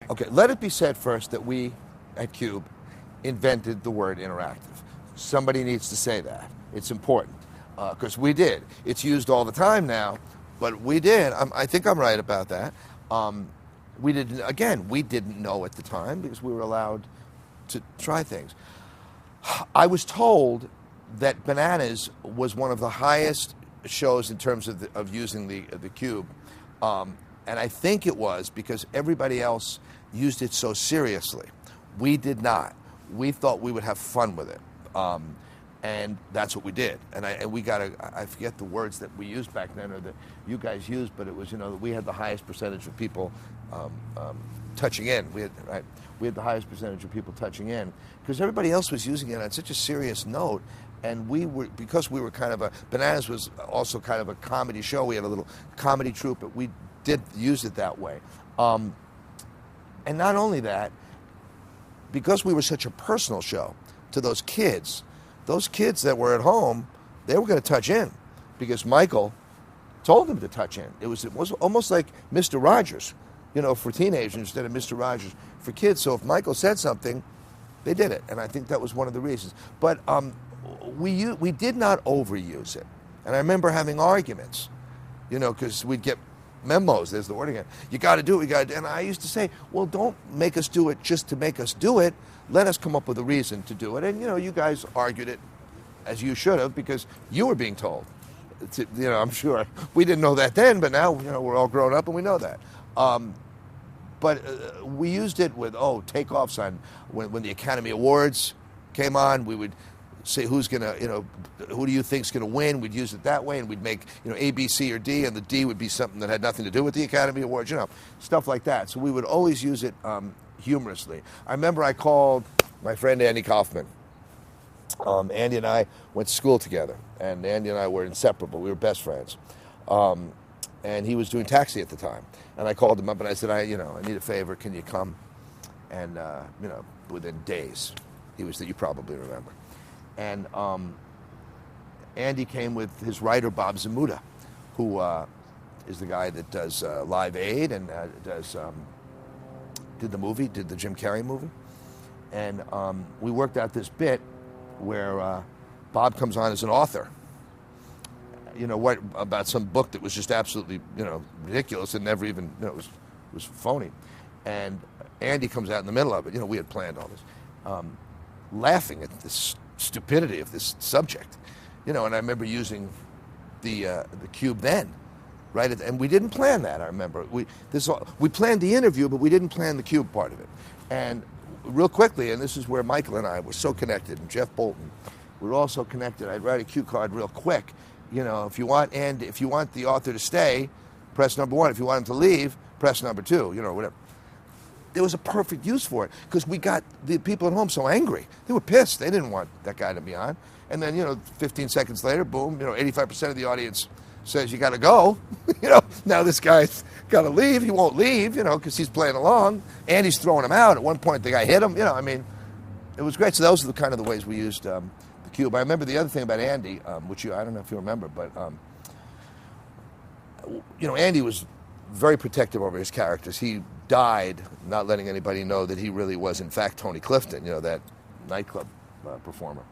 Okay, let it be said first that we at QUBE invented the word interactive. Somebody needs to say that. It's important because we did. It's used all the time now, but we did. I think I'm right about that. We didn't know at the time because we were allowed to try things. I was told that Bananas was one of the highest shows in terms of using the QUBE, and I think it was because everybody else used it so seriously. We did not. We thought we would have fun with it, and that's what we did. And we got I forget the words that we used back then or that you guys used, but it was, we had the highest percentage of people touching in. We had the highest percentage of people touching in because everybody else was using it on such a serious note. And because we were kind of Bananas was also kind of a comedy show. We had a little comedy troupe, but we did use it that way. And not only that, because we were such a personal show to those kids that were at home, they were going to touch in because Michael told them to touch in. It was almost like Mr. Rogers, for teenagers instead of Mr. Rogers for kids. So if Michael said something, they did it. And I think that was one of the reasons. But we did not overuse it. And I remember having arguments, because we'd get memos, there's the word again, you got to do it, and I used to say, well, don't make us do it just to make us do it. Let us come up with a reason to do it. And, you guys argued it as you should have because you were being told. I'm sure. We didn't know that then, but now, we're all grown up and we know that. But we used it with, takeoffs on when the Academy Awards came on, we would say who's going to, who do you think's going to win? We'd use it that way, and we'd make, A, B, C, or D, and the D would be something that had nothing to do with the Academy Awards, stuff like that. So we would always use it humorously. I remember I called my friend Andy Kaufman. Andy and I went to school together, and Andy and I were inseparable. We were best friends. And he was doing taxi at the time. And I called him up, and I said, I need a favor. Can you come? And, within days, you probably remember. And Andy came with his writer, Bob Zamuda, who is the guy that does Live Aid and did the Jim Carrey movie. And we worked out this bit where Bob comes on as an author. About some book that was just absolutely, ridiculous and never even, it was phony. And Andy comes out in the middle of it. We had planned all this, laughing at this stupidity of this subject, and I remember using the QUBE then, right? And we didn't plan that. I remember we planned the interview, but we didn't plan the QUBE part of it. And real quickly, and this is where Michael and I were so connected, and Jeff Bolton, we were all so connected. I'd write a cue card real quick. If you want the author to stay, press number 1. If you want him to leave, press number 2. Whatever. There was a perfect use for it because we got the people at home so angry. They were pissed. They didn't want that guy to be on. And then, 15 seconds later, boom, 85% of the audience says you got to go. Now this guy's got to leave. He won't leave, because he's playing along. And he's throwing him out. At one point, the guy hit him. It was great. So those are the kind of the ways we used the QUBE. I remember the other thing about Andy, which I don't know if you remember, but, Andy was very protective over his characters. He died not letting anybody know that he really was, in fact, Tony Clifton, that nightclub performer.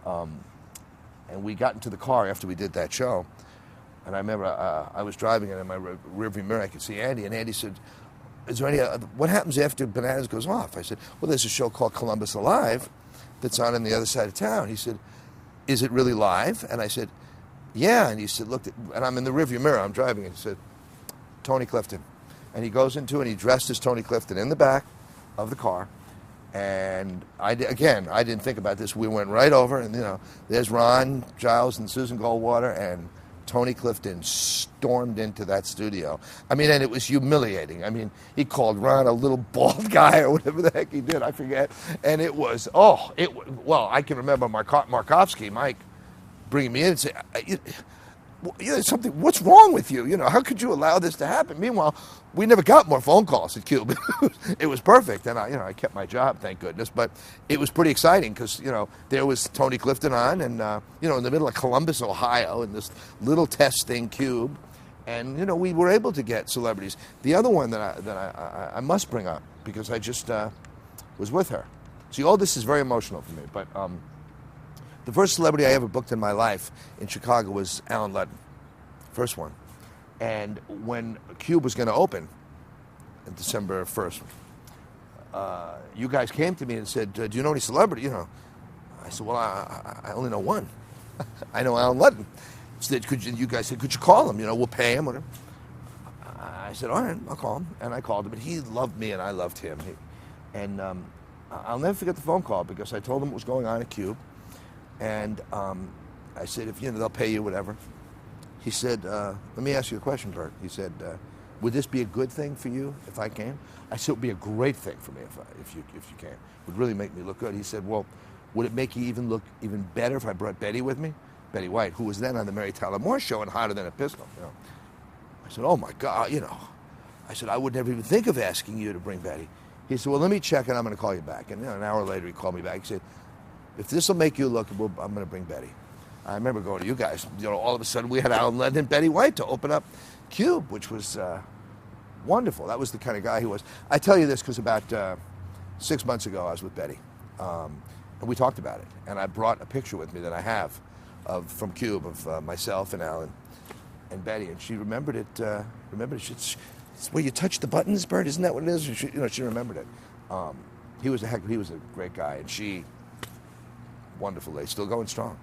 And we got into the car after we did that show, and I remember I was driving, and in my rearview mirror I could see Andy, and Andy said, is there any, what happens after Bananas goes off? I said, well, there's a show called Columbus Alive that's on the other side of town. He said, is it really live? And I said, yeah. And he said, look, and I'm in the rearview mirror, I'm driving, and he said, Tony Clifton. And he goes into it, and he dressed as Tony Clifton in the back of the car. And I didn't think about this. We went right over, and there's Ron Giles and Susan Goldwater, and Tony Clifton stormed into that studio. And it was humiliating. He called Ron a little bald guy or whatever the heck he did, I forget. And it was, I can remember Markovsky, Mike, bringing me in and saying, something, what's wrong with you? How could you allow this to happen? Meanwhile, we never got more phone calls at QUBE. It was perfect. And I kept my job, thank goodness. But it was pretty exciting because, there was Tony Clifton on and, in the middle of Columbus, Ohio, in this little test thing, QUBE. And, we were able to get celebrities. The other one that I must bring up, because I just was with her. See, all this is very emotional for me, but the first celebrity I ever booked in my life in Chicago was Alan Ludden, first one. And when QUBE was going to open on December 1st, you guys came to me and said, do you know any celebrity? You know, I said, well, I only know one. I know Alan Ludden. Said, you guys said, could you call him? You know, we'll pay him. Whatever. I said, all right, I'll call him. And I called him, and he loved me, and I loved him. And I'll never forget the phone call, because I told him what was going on at QUBE. And I said, if you know, they'll pay you, whatever. He said, let me ask you a question, Burt. He said, would this be a good thing for you if I came? I said, it would be a great thing for me if you came. It would really make me look good. He said, well, would it make you even look even better if I brought Betty with me? Betty White, who was then on the Mary Tyler Moore Show and hotter than a pistol. You know. I said, oh my God, you know. I said, I would never even think of asking you to bring Betty. He said, well, let me check, and I'm going to call you back. And you know, an hour later, he called me back. He said, if this will make you look, I'm going to bring Betty. I remember going to you guys. You know, all of a sudden, we had Alan Ludden and Betty White to open up QUBE, which was wonderful. That was the kind of guy he was. I tell you this because about 6 months ago, I was with Betty, and we talked about it. And I brought a picture with me that I have from QUBE of myself and Alan and Betty, and she remembered it. It's where you touch the buttons, Burt. Isn't that what it is? She remembered it. He was a great guy, and she, wonderful lady, still going strong.